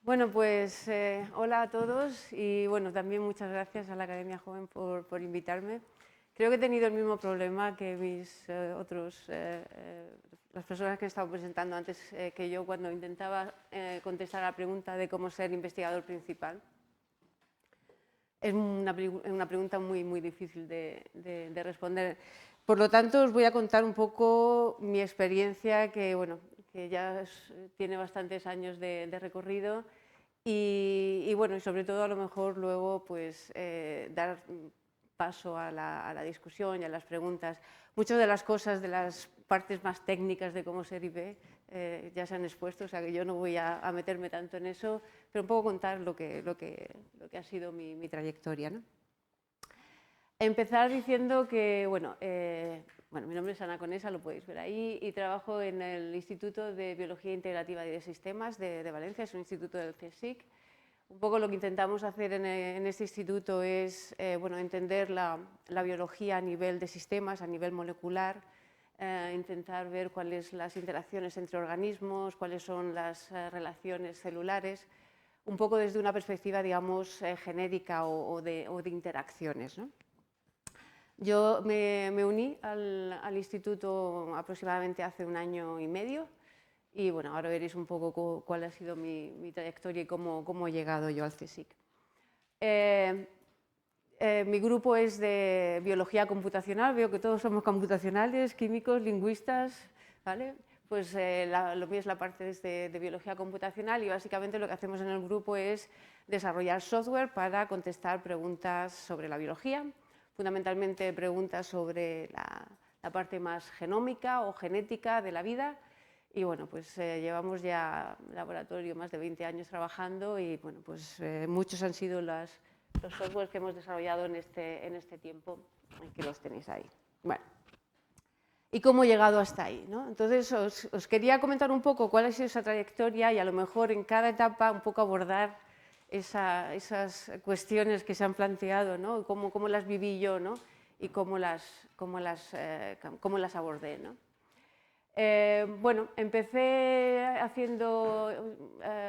Bueno, pues hola a todos y bueno, también muchas gracias a la Academia Joven por invitarme. Creo que he tenido el mismo problema que las personas que he estado presentando antes que yo cuando intentaba contestar a la pregunta de cómo ser investigador principal. Es una pregunta muy difícil de responder. Por lo tanto, os voy a contar un poco mi experiencia, que ya tiene bastantes años de recorrido y sobre todo a lo mejor luego pues dar paso a la discusión y a las preguntas. Muchas de las cosas, de las partes más técnicas de cómo ser IB ya se han expuesto, o sea que yo no voy a meterme tanto en eso, pero un poco contar lo que ha sido mi trayectoria, ¿no? Empezar diciendo que, mi nombre es Ana Conesa, lo podéis ver ahí, y trabajo en el Instituto de Biología Integrativa y de Sistemas de Valencia, es un instituto del CSIC. Un poco lo que intentamos hacer en este instituto es entender la biología a nivel de sistemas, a nivel molecular, intentar ver cuáles son las interacciones entre organismos, cuáles son las relaciones celulares, un poco desde una perspectiva, digamos, genérica o de interacciones, ¿no? Yo me uní al instituto aproximadamente hace 1 año y medio y bueno, ahora veréis un poco cuál ha sido mi trayectoria y cómo he llegado yo al CSIC. Mi grupo es de biología computacional, veo que todos somos computacionales, químicos, lingüistas, ¿vale? Pues lo mío es la parte de biología computacional y básicamente lo que hacemos en el grupo es desarrollar software para contestar preguntas sobre la biología, fundamentalmente preguntas sobre la parte más genómica o genética de la vida. Y bueno, pues llevamos ya en laboratorio más de 20 años trabajando y bueno, pues muchos han sido los softwares que hemos desarrollado en este tiempo. Aquí los tenéis ahí. Bueno. ¿Y cómo he llegado hasta ahí, ¿no? Entonces os quería comentar un poco cuál ha sido esa trayectoria y a lo mejor en cada etapa un poco abordar esas cuestiones que se han planteado, ¿no? Cómo las viví yo, ¿no? Y cómo las abordé, ¿no? Empecé haciendo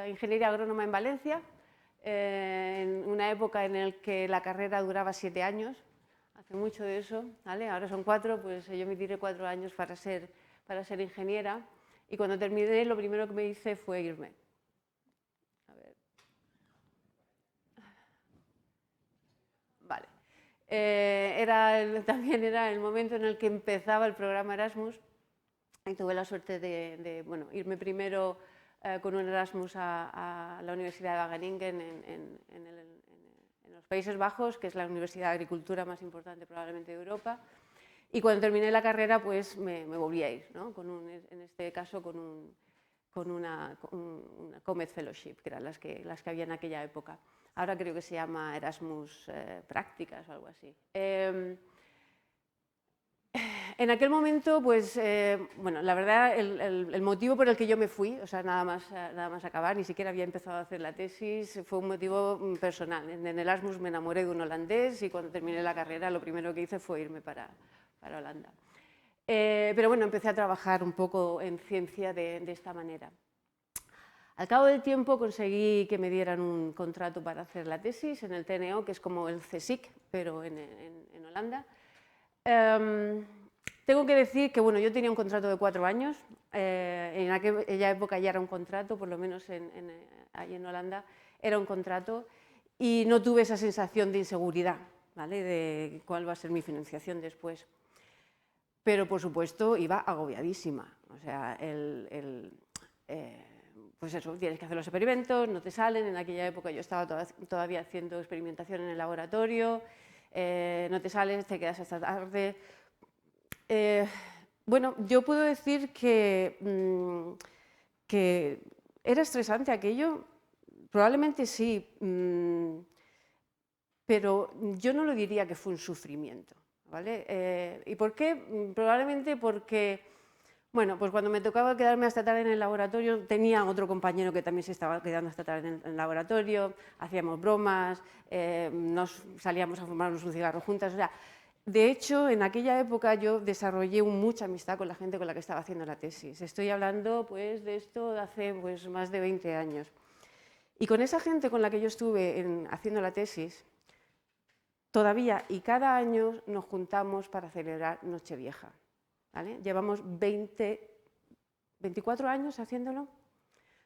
ingeniería agrónoma en Valencia, en una época en la que la carrera duraba 7 años, hace mucho de eso, ¿vale? Ahora son 4, pues yo me tiré 4 años para ser ingeniera y cuando terminé lo primero que me hice fue irme. A ver. Vale. También era el momento en el que empezaba el programa Erasmus y tuve la suerte de irme primero con un Erasmus a la Universidad de Wageningen en los Países Bajos, que es la universidad de agricultura más importante probablemente de Europa. Y cuando terminé la carrera, pues me volví a ir, ¿no? En este caso con una Comet Fellowship, que eran las que había en aquella época. Ahora creo que se llama Erasmus Prácticas o algo así. En aquel momento, pues, la verdad, el motivo por el que yo me fui, o sea, nada más acabar, ni siquiera había empezado a hacer la tesis, fue un motivo personal. En Erasmus me enamoré de un holandés y cuando terminé la carrera lo primero que hice fue irme para Holanda. Pero bueno, empecé a trabajar un poco en ciencia de esta manera. Al cabo del tiempo conseguí que me dieran un contrato para hacer la tesis en el TNO, que es como el CSIC, pero en Holanda. Tengo que decir que yo tenía un contrato de 4 años, en aquella época ya era un contrato, por lo menos ahí en Holanda era un contrato, y no tuve esa sensación de inseguridad, ¿vale? De cuál va a ser mi financiación después. Pero, por supuesto, iba agobiadísima. O sea, pues eso, tienes que hacer los experimentos, no te salen. En aquella época yo estaba todavía haciendo experimentación en el laboratorio, no te sales, te quedas hasta tarde. Yo puedo decir que era estresante aquello, probablemente sí, pero yo no lo diría que fue un sufrimiento, ¿vale? ¿Y por qué? Probablemente porque, pues cuando me tocaba quedarme hasta tarde en el laboratorio, tenía otro compañero que también se estaba quedando hasta tarde en el laboratorio, hacíamos bromas, nos salíamos a fumarnos un cigarro juntas, o sea, de hecho, en aquella época yo desarrollé mucha amistad con la gente con la que estaba haciendo la tesis. Estoy hablando pues, de esto de hace más de 20 años. Y con esa gente con la que yo estuve haciendo la tesis, todavía y cada año nos juntamos para celebrar Nochevieja, ¿vale? Llevamos 24 años haciéndolo.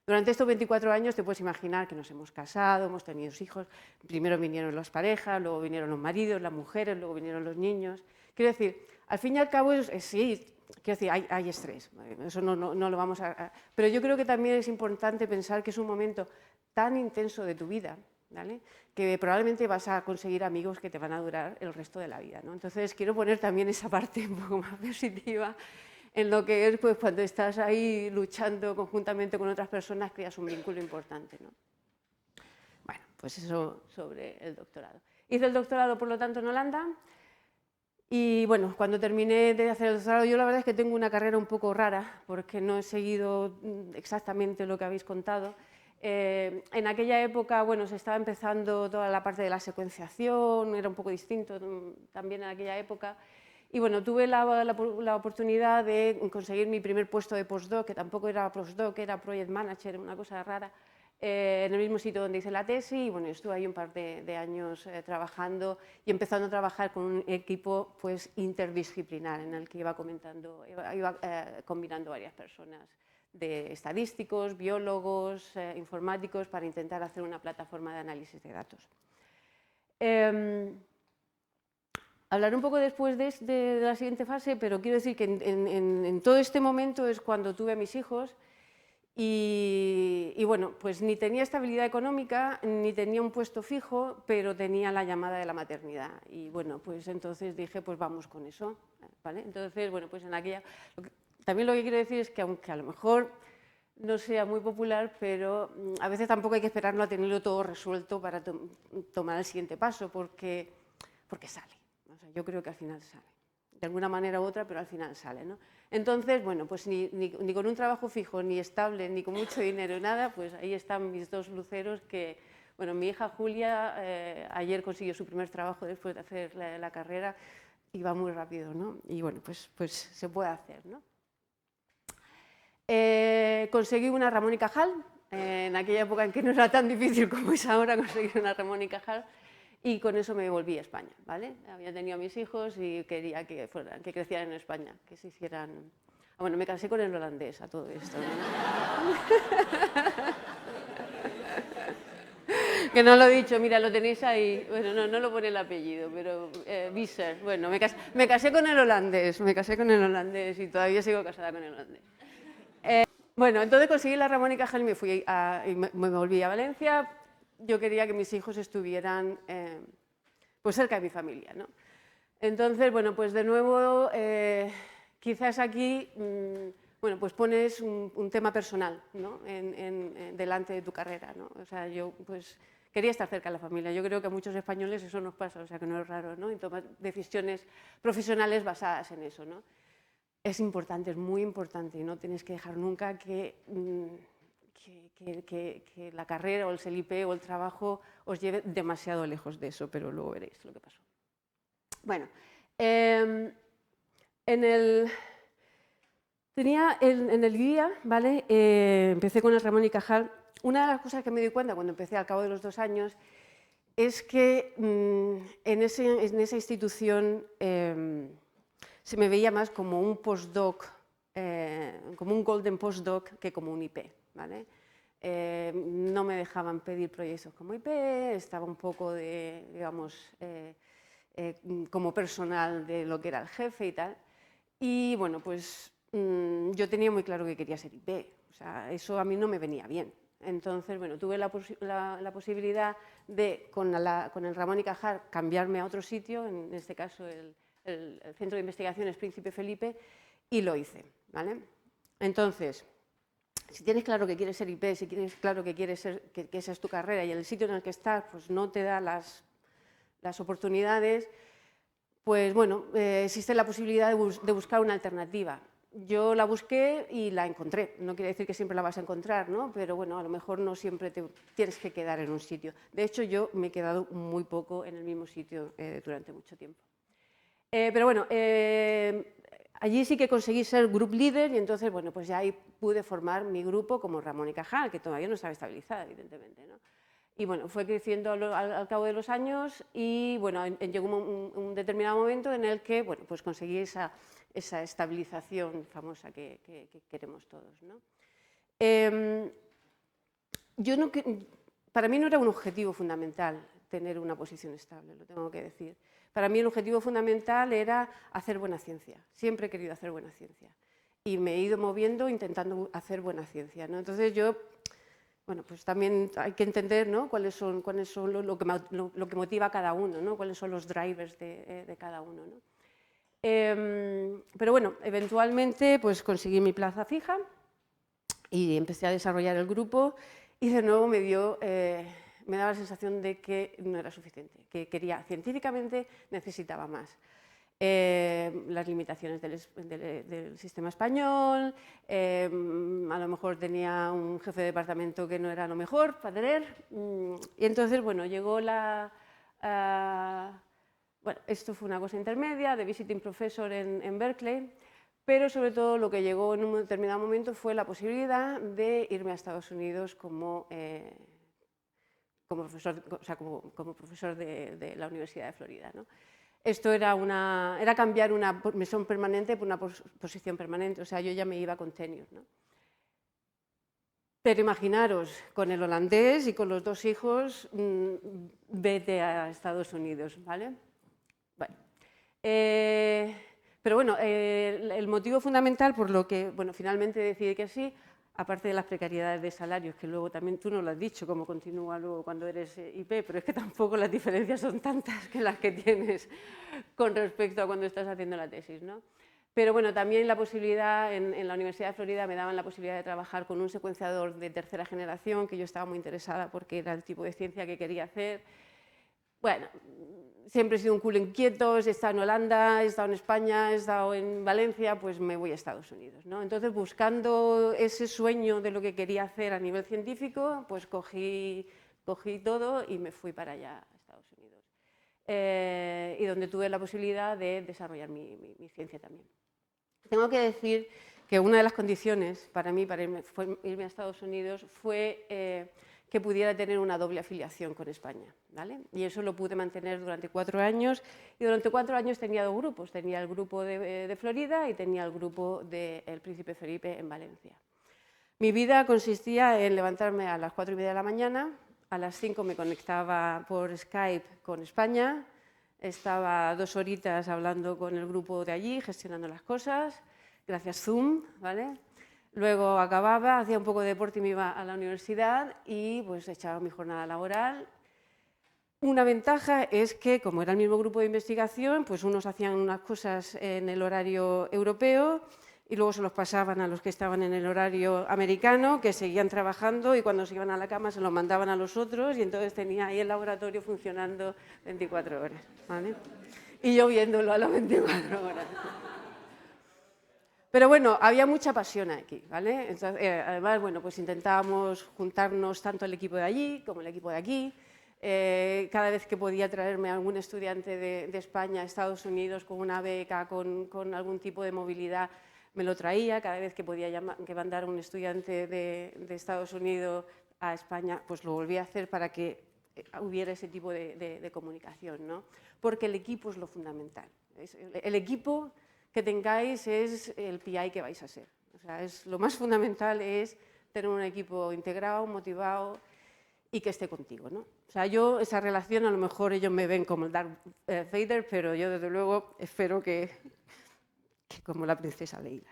Durante estos 24 años te puedes imaginar que nos hemos casado, hemos tenido hijos, primero vinieron las parejas, luego vinieron los maridos, las mujeres, luego vinieron los niños. Quiero decir, al fin y al cabo, sí, quiero decir, hay estrés, eso no lo vamos a... Pero yo creo que también es importante pensar que es un momento tan intenso de tu vida, ¿vale?, que probablemente vas a conseguir amigos que te van a durar el resto de la vida, ¿no? Entonces quiero poner también esa parte un poco más positiva en lo que es, pues, cuando estás ahí luchando conjuntamente con otras personas, creas un vínculo importante, ¿no? Bueno, pues eso sobre el doctorado. Hice el doctorado, por lo tanto, en Holanda. Y bueno, cuando terminé de hacer el doctorado, yo la verdad es que tengo una carrera un poco rara, porque no he seguido exactamente lo que habéis contado. En aquella época, bueno, se estaba empezando toda la parte de la secuenciación, era un poco distinto también en aquella época. Y bueno, tuve la oportunidad de conseguir mi primer puesto de postdoc, que tampoco era postdoc, era project manager, una cosa rara, en el mismo sitio donde hice la tesis. Y bueno, estuve ahí un par de años trabajando y empezando a trabajar con un equipo, pues, interdisciplinar, en el que iba combinando varias personas, de estadísticos, biólogos, informáticos, para intentar hacer una plataforma de análisis de datos. Hablaré un poco después de la siguiente fase, pero quiero decir que en todo este momento es cuando tuve a mis hijos y bueno, pues ni tenía estabilidad económica, ni tenía un puesto fijo, pero tenía la llamada de la maternidad. Y bueno, pues entonces dije, pues vamos con eso, ¿vale? Entonces, bueno, pues en aquella... También lo que quiero decir es que, aunque a lo mejor no sea muy popular, pero a veces tampoco hay que esperarlo a tenerlo todo resuelto para tomar el siguiente paso, porque sale. O sea, yo creo que al final sale, de alguna manera u otra, pero al final sale, ¿no? Entonces, bueno, pues ni con un trabajo fijo, ni estable, ni con mucho dinero, nada, pues ahí están mis dos luceros que, bueno, mi hija Julia ayer consiguió su primer trabajo después de hacer la carrera y va muy rápido, ¿no? Y bueno, pues se puede hacer, ¿no? Conseguí una Ramón y Cajal, en aquella época en que no era tan difícil como es ahora conseguir una Ramón y Cajal, y con eso me volví a España, ¿vale? Había tenido a mis hijos y quería que crecieran en España, que se hicieran... Bueno, me casé con el holandés a todo esto, ¿no? Que no lo he dicho, mira, lo tenéis ahí, bueno, no lo pone el apellido, pero Visser, bueno, me casé con el holandés, y todavía sigo casada con el holandés. Bueno, entonces conseguí la Ramón y Cajal y me volví a Valencia. Yo quería que mis hijos estuvieran pues cerca de mi familia, ¿no? Entonces, bueno, pues de nuevo, quizás aquí, bueno, pues pones un tema personal, ¿no?, delante de tu carrera, ¿no? O sea, yo pues quería estar cerca de la familia. Yo creo que a muchos españoles eso nos pasa, o sea, que no es raro, ¿no?, y tomar decisiones profesionales basadas en eso, ¿no? Es importante, es muy importante, y no tienes que dejar nunca que la carrera o el CELIPE o el trabajo os lleve demasiado lejos de eso, pero luego veréis lo que pasó. Bueno, en el guía, ¿vale? Empecé con el Ramón y Cajal. Una de las cosas que me di cuenta cuando empecé al cabo de los 2 años es que en esa institución se me veía más como un postdoc, como un golden postdoc, que como un IP, ¿vale? No me dejaban pedir proyectos como IP, estaba un poco digamos, como personal de lo que era el jefe y tal. Y bueno, pues yo tenía muy claro que quería ser IP, o sea, eso a mí no me venía bien. Entonces, bueno, tuve la posibilidad de, con el Ramón y Cajal, cambiarme a otro sitio, en este caso el Centro de Investigaciones Príncipe Felipe, y lo hice, ¿vale? Entonces, si tienes claro que quieres ser IP, si tienes claro que quieres que esa es tu carrera y el sitio en el que estás pues no te da las oportunidades, pues bueno, existe la posibilidad de buscar una alternativa. Yo la busqué y la encontré. No quiere decir que siempre la vas a encontrar, ¿no? Pero bueno, a lo mejor no siempre te tienes que quedar en un sitio. De hecho, yo me he quedado muy poco en el mismo sitio durante mucho tiempo. Pero bueno, Allí sí que conseguí ser group leader y entonces, bueno, pues ya ahí pude formar mi grupo como Ramón y Cajal, que todavía no estaba estabilizada, evidentemente, ¿no? Y bueno, fue creciendo al cabo de los años y bueno, llegó un determinado momento en el que, bueno, pues conseguí esa estabilización famosa que queremos todos, ¿no? Para mí no era un objetivo fundamental tener una posición estable, lo tengo que decir. Para mí el objetivo fundamental era hacer buena ciencia. Siempre he querido hacer buena ciencia. Y me he ido moviendo intentando hacer buena ciencia, ¿no? Entonces yo, bueno, pues también hay que entender, ¿no?, cuáles son lo que motiva a cada uno, ¿no?, cuáles son los drivers de cada uno, ¿no? Pero bueno, eventualmente pues conseguí mi plaza fija y empecé a desarrollar el grupo y de nuevo me daba la sensación de que no era suficiente, que científicamente necesitaba más. Las limitaciones del sistema español, a lo mejor tenía un jefe de departamento que no era lo mejor para tener, y entonces, bueno, llegó bueno, esto fue una cosa intermedia, de visiting professor en Berkeley, pero sobre todo lo que llegó en un determinado momento fue la posibilidad de irme a Estados Unidos como profesor, o sea, como profesor de la Universidad de Florida, ¿no? Esto era cambiar una misión permanente por una posición permanente, o sea, yo ya me iba con tenure, ¿no? Pero imaginaros, con el holandés y con los 2 hijos, vete a Estados Unidos, ¿vale? Bueno, pero bueno, el motivo fundamental por lo que, bueno, finalmente decidí que sí, aparte de las precariedades de salarios, que luego también tú nos lo has dicho, cómo continúa luego cuando eres IP, pero es que tampoco las diferencias son tantas que las que tienes con respecto a cuando estás haciendo la tesis, ¿no? Pero bueno, también la posibilidad, en la Universidad de Florida me daban la posibilidad de trabajar con un secuenciador de tercera generación, que yo estaba muy interesada porque era el tipo de ciencia que quería hacer. Bueno, siempre he sido un culo inquieto, he estado en Holanda, he estado en España, he estado en Valencia, pues me voy a Estados Unidos, ¿no? Entonces, buscando ese sueño de lo que quería hacer a nivel científico, pues cogí todo y me fui para allá, a Estados Unidos. Y donde tuve la posibilidad de desarrollar mi ciencia también. Tengo que decir que una de las condiciones para mí, para irme a Estados Unidos, fue que pudiera tener una doble afiliación con España, ¿vale? Y eso lo pude mantener durante 4 años, y durante 4 años tenía 2 grupos, tenía el grupo de Florida y tenía el grupo del Príncipe Felipe en Valencia. Mi vida consistía en levantarme a las 4:30 de la mañana, a las 5 me conectaba por Skype con España, estaba 2 horitas hablando con el grupo de allí, gestionando las cosas, gracias Zoom, ¿vale? Luego acababa, hacía un poco de deporte y me iba a la universidad y pues echaba mi jornada laboral. Una ventaja es que, como era el mismo grupo de investigación, pues unos hacían unas cosas en el horario europeo y luego se los pasaban a los que estaban en el horario americano, que seguían trabajando y cuando se iban a la cama se los mandaban a los otros y entonces tenía ahí el laboratorio funcionando 24 horas, ¿vale? Y yo viéndolo a las 24 horas. Pero bueno, había mucha pasión aquí, ¿vale? Entonces, además, bueno, pues intentábamos juntarnos tanto el equipo de allí como el equipo de aquí. Cada vez que podía traerme a algún estudiante de España a Estados Unidos con una beca, con algún tipo de movilidad, me lo traía. Cada vez que podía mandar a un estudiante de Estados Unidos a España, pues lo volvía a hacer para que hubiera ese tipo de comunicación, ¿no? Porque el equipo es lo fundamental. El equipo que tengáis es el PI que vais a ser. O sea, lo más fundamental es tener un equipo integrado, motivado y que esté contigo, ¿no? O sea, yo esa relación, a lo mejor ellos me ven como el Darth Vader, pero yo desde luego espero que como la princesa Leila.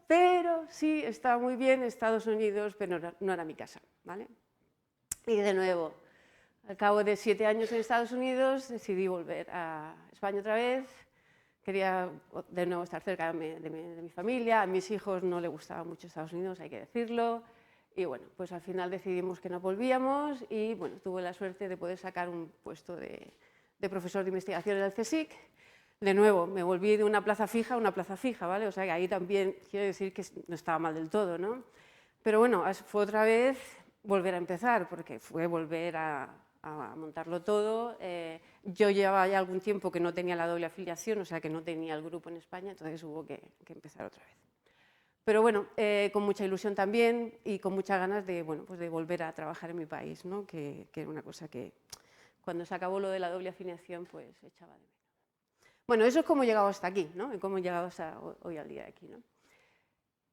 Pero sí, está muy bien Estados Unidos, pero no era mi casa, ¿vale? Y de nuevo, al cabo de 7 años en Estados Unidos, decidí volver a España otra vez. Quería de nuevo estar cerca de mi familia. A mis hijos no les gustaba mucho Estados Unidos, hay que decirlo. Y bueno, pues al final decidimos que no volvíamos y bueno, tuve la suerte de poder sacar un puesto de profesor de investigación en el CSIC. De nuevo, me volví de una plaza fija a una plaza fija, ¿vale? O sea que ahí también quiero decir que no estaba mal del todo, ¿no? Pero bueno, fue otra vez volver a empezar, porque fue volver a a montarlo todo. Yo llevaba ya algún tiempo que no tenía la doble afiliación, o sea que no tenía el grupo en España, entonces hubo que empezar otra vez. Pero bueno, con mucha ilusión también y con muchas ganas de, bueno, pues de volver a trabajar en mi país, ¿no? que era una cosa que cuando se acabó lo de la doble afiliación, pues echaba de menos. Bueno, eso es cómo he llegado hasta aquí, ¿no? Y cómo he llegado hasta hoy al día de aquí, ¿no?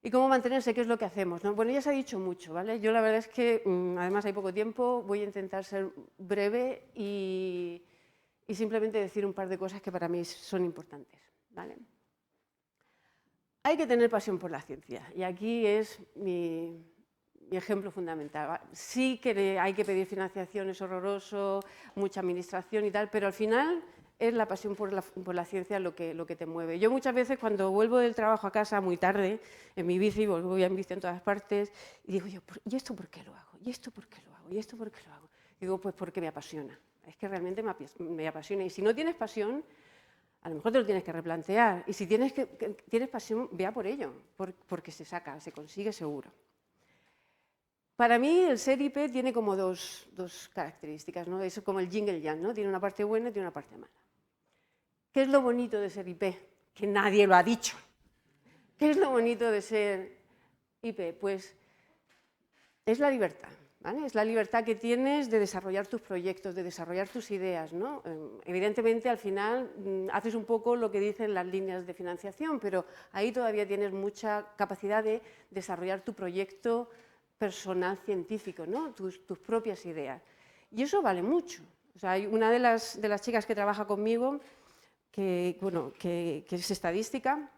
Y cómo mantenerse, qué es lo que hacemos, ¿no? Bueno, ya se ha dicho mucho, ¿vale? Yo la verdad es que, además hay poco tiempo, voy a intentar ser breve y simplemente decir un par de cosas que para mí son importantes, ¿vale? Hay que tener pasión por la ciencia y aquí es mi ejemplo fundamental. Sí que hay que pedir financiación, es horroroso, mucha administración y tal, pero al final es la pasión por la ciencia lo que te mueve. Yo muchas veces cuando vuelvo del trabajo a casa muy tarde, en mi bici, voy en bici en todas partes, y digo yo, ¿y esto por qué lo hago? ¿Y esto por qué lo hago? ¿Y esto por qué lo hago? Y digo, pues porque me apasiona. Es que realmente me apasiona. Y si no tienes pasión, a lo mejor te lo tienes que replantear. Y si tienes pasión, vea por ello, porque se saca, se consigue seguro. Para mí el ser IP tiene como dos características, ¿no? Es como el yin y el yang, ¿no? Tiene una parte buena y tiene una parte mala. ¿Qué es lo bonito de ser IP? Que nadie lo ha dicho. ¿Qué es lo bonito de ser IP? Pues es la libertad. ¿Vale? Es la libertad que tienes de desarrollar tus proyectos, de desarrollar tus ideas, ¿no? Evidentemente, al final, haces un poco lo que dicen las líneas de financiación, pero ahí todavía tienes mucha capacidad de desarrollar tu proyecto personal científico, ¿no? Tus propias ideas. Y eso vale mucho. O sea, hay una de las chicas que trabaja conmigo, que es estadística,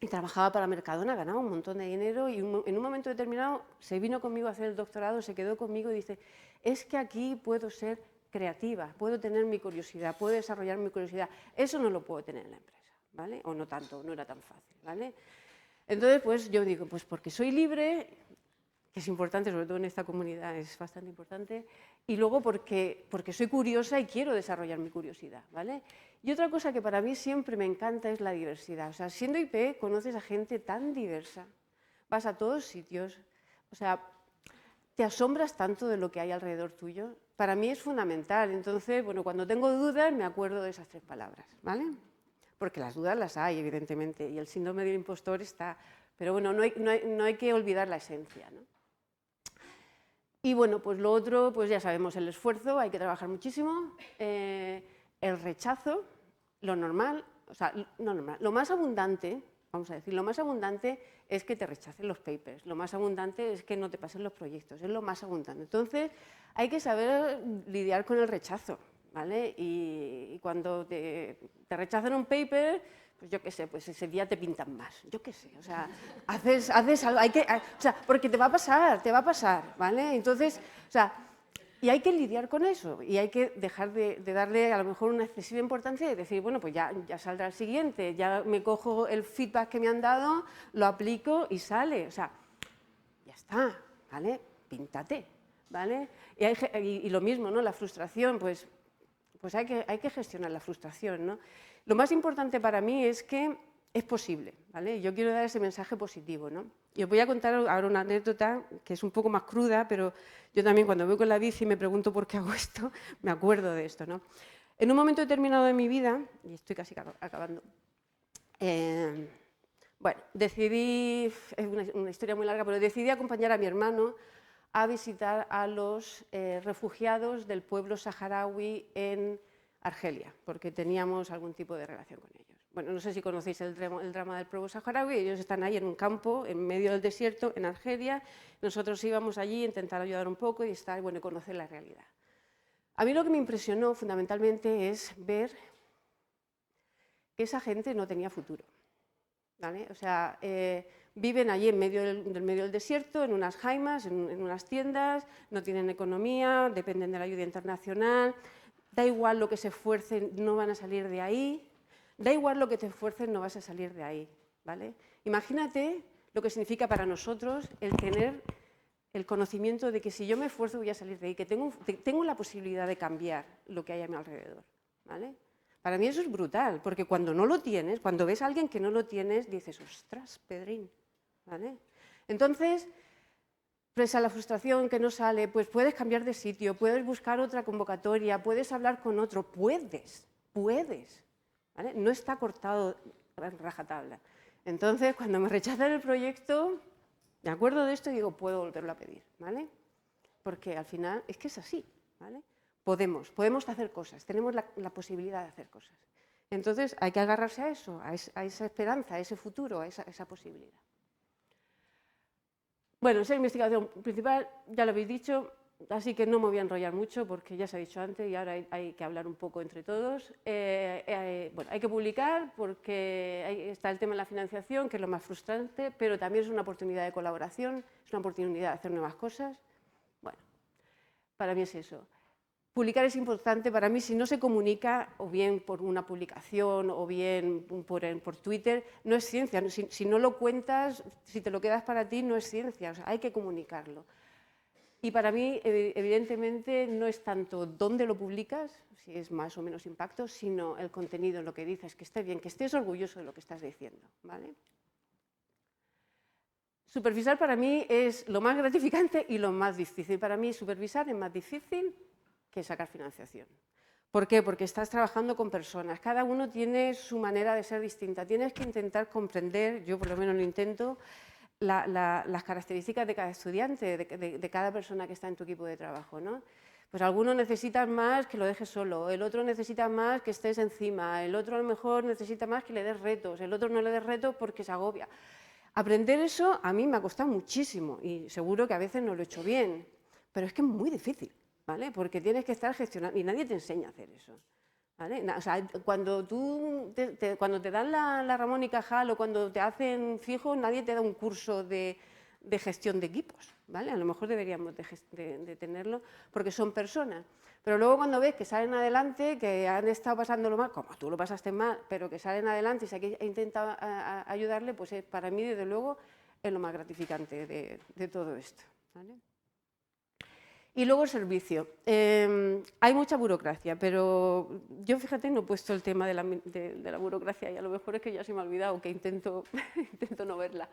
y trabajaba para Mercadona, ganaba un montón de dinero y en un momento determinado se vino conmigo a hacer el doctorado, se quedó conmigo y dice, es que aquí puedo ser creativa, puedo tener mi curiosidad, puedo desarrollar mi curiosidad. Eso no lo puedo tener en la empresa, ¿vale? O no tanto, no era tan fácil, ¿vale? Entonces, pues yo digo, pues porque soy libre, que es importante, sobre todo en esta comunidad es bastante importante, y luego porque soy curiosa y quiero desarrollar mi curiosidad, ¿vale? Y otra cosa que para mí siempre me encanta es la diversidad. O sea, siendo IP conoces a gente tan diversa, vas a todos sitios, o sea, te asombras tanto de lo que hay alrededor tuyo. Para mí es fundamental. Entonces, bueno, cuando tengo dudas me acuerdo de esas 3 palabras, ¿vale? Porque las dudas las hay, evidentemente, y el síndrome del impostor está, pero bueno, no hay que olvidar la esencia, ¿no? Y bueno, pues lo otro, pues ya sabemos, el esfuerzo, hay que trabajar muchísimo, el rechazo, lo normal, o sea, no normal, lo más abundante, vamos a decir, lo más abundante es que te rechacen los papers, lo más abundante es que no te pasen los proyectos, es lo más abundante. Entonces, hay que saber lidiar con el rechazo, ¿vale? Y cuando te rechazan un paper, pues yo qué sé, pues ese día te pintan más, yo qué sé, o sea, haces algo, o sea, porque te va a pasar, ¿vale? Entonces, o sea, y hay que lidiar con eso, y hay que dejar de darle a lo mejor una excesiva importancia y decir, bueno, pues ya saldrá el siguiente, ya me cojo el feedback que me han dado, lo aplico y sale, o sea, ya está, ¿vale? Píntate, ¿vale? Y lo mismo, ¿no? La frustración, pues hay que gestionar la frustración, ¿no? Lo más importante para mí es que es posible, ¿vale? Yo quiero dar ese mensaje positivo, ¿no? Y os voy a contar ahora una anécdota que es un poco más cruda, pero yo también cuando voy con la bici y me pregunto por qué hago esto, me acuerdo de esto, ¿no? En un momento determinado de mi vida, y estoy casi acabando, bueno, decidí, es una historia muy larga, pero decidí acompañar a mi hermano a visitar a los refugiados del pueblo saharaui en Argelia, porque teníamos algún tipo de relación con ellos. Bueno, no sé si conocéis el drama del pueblo saharaui, ellos están ahí en un campo, en medio del desierto, en Argelia. Nosotros íbamos allí a intentar ayudar un poco y estar, bueno, conocer la realidad. A mí lo que me impresionó fundamentalmente es ver que esa gente no tenía futuro, ¿vale? O sea, viven allí en medio del desierto, en unas jaimas, en unas tiendas, no tienen economía, dependen de la ayuda internacional, da igual lo que se esfuercen, no van a salir de ahí, da igual lo que te esfuercen, no vas a salir de ahí, ¿vale? Imagínate lo que significa para nosotros el tener el conocimiento de que si yo me esfuerzo voy a salir de ahí, que tengo la posibilidad de cambiar lo que hay a mi alrededor, ¿vale? Para mí eso es brutal, porque cuando no lo tienes, cuando ves a alguien que no lo tienes, dices, ostras, Pedrín, ¿vale? Entonces, pese a la frustración que no sale, pues puedes cambiar de sitio, puedes buscar otra convocatoria, puedes hablar con otro, puedes, ¿vale? No está cortado a rajatabla. Entonces, cuando me rechazan el proyecto, me acuerdo de esto y digo, puedo volverlo a pedir, ¿vale? Porque al final es que es así, ¿vale? Podemos hacer cosas, tenemos la posibilidad de hacer cosas. Entonces, hay que agarrarse a eso, a esa esperanza, a ese futuro, a esa posibilidad. Bueno, esa investigación principal ya lo habéis dicho, así que no me voy a enrollar mucho porque ya se ha dicho antes y ahora hay que hablar un poco entre todos. Bueno, hay que publicar porque ahí está el tema de la financiación, que es lo más frustrante, pero también es una oportunidad de colaboración, es una oportunidad de hacer nuevas cosas. Bueno, para mí es eso. Publicar es importante para mí. Si no se comunica, o bien por una publicación, o bien por Twitter, no es ciencia. Si no lo cuentas, si te lo quedas para ti, no es ciencia. O sea, hay que comunicarlo. Y para mí, evidentemente, no es tanto dónde lo publicas, si es más o menos impacto, sino el contenido, lo que dices, que esté bien, que estés orgulloso de lo que estás diciendo, ¿vale? Supervisar para mí es lo más gratificante y lo más difícil. Para mí, supervisar es más difícil que sacar financiación. ¿Por qué? Porque estás trabajando con personas, cada uno tiene su manera de ser distinta, tienes que intentar comprender, yo por lo menos lo intento, las características de cada estudiante, de cada persona que está en tu equipo de trabajo, ¿no? Pues algunos necesitan más que lo dejes solo, el otro necesita más que estés encima, el otro a lo mejor necesita más que le des retos, el otro no le des retos porque se agobia. Aprender eso a mí me ha costado muchísimo y seguro que a veces no lo he hecho bien, pero es que es muy difícil. ¿Vale? Porque tienes que estar gestionando y nadie te enseña a hacer eso. ¿Vale? O sea, cuando te dan la Ramón y Cajal o cuando te hacen fijo, nadie te da un curso de gestión de equipos. ¿Vale? A lo mejor deberíamos de tenerlo porque son personas. Pero luego cuando ves que salen adelante, que han estado pasándolo mal, como tú lo pasaste mal, pero que salen adelante y se ha intentado ayudarle, pues para mí, desde luego, es lo más gratificante de todo esto. ¿Vale? Y luego el servicio. Hay mucha burocracia, pero yo, fíjate, no he puesto el tema de la burocracia y a lo mejor es que ya se me ha olvidado, que intento no verla.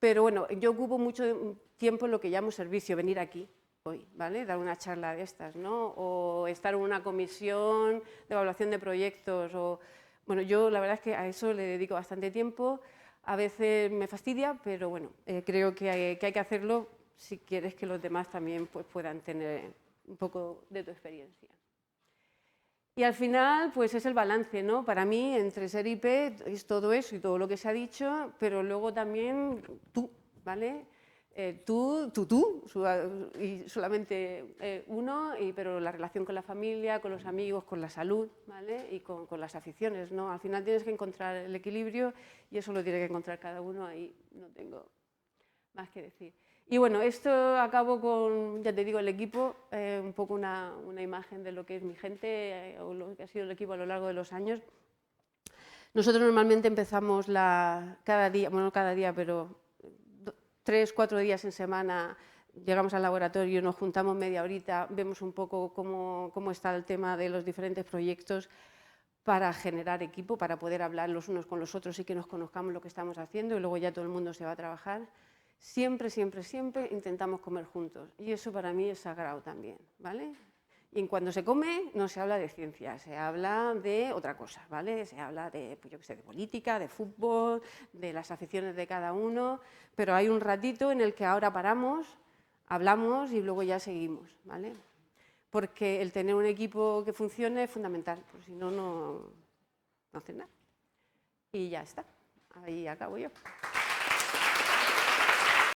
Pero bueno, yo ocupo mucho tiempo en lo que llamo servicio, venir aquí hoy, ¿vale? Dar una charla de estas, ¿no? O estar en una comisión de evaluación de proyectos. Bueno, yo la verdad es que a eso le dedico bastante tiempo. A veces me fastidia, pero bueno, creo que hay que hacerlo si quieres que los demás también pues, puedan tener un poco de tu experiencia. Y al final, pues es el balance, ¿no? Para mí, entre ser IP es todo eso y todo lo que se ha dicho, pero luego también tú, ¿vale? Tú, y solamente uno, pero la relación con la familia, con los amigos, con la salud, ¿vale? Y con las aficiones, ¿no? Al final tienes que encontrar el equilibrio y eso lo tiene que encontrar cada uno, ahí no tengo más que decir. Y bueno, esto acabo con, ya te digo, el equipo, un poco una imagen de lo que es mi gente o lo que ha sido el equipo a lo largo de los años. Nosotros normalmente empezamos cada día, bueno, no cada día, pero 3 o 4 días en semana, llegamos al laboratorio, nos juntamos media horita, vemos un poco cómo está el tema de los diferentes proyectos para generar equipo, para poder hablar los unos con los otros y que nos conozcamos lo que estamos haciendo y luego ya todo el mundo se va a trabajar. Siempre, siempre, siempre intentamos comer juntos y eso para mí es sagrado también, ¿vale? Y cuando se come no se habla de ciencia, se habla de otra cosa, ¿vale? Se habla de, pues yo qué sé, de política, de fútbol, de las aficiones de cada uno, pero hay un ratito en el que ahora paramos, hablamos y luego ya seguimos, ¿vale? Porque el tener un equipo que funcione es fundamental, porque si no, no hacen nada. Y ya está, ahí acabo yo.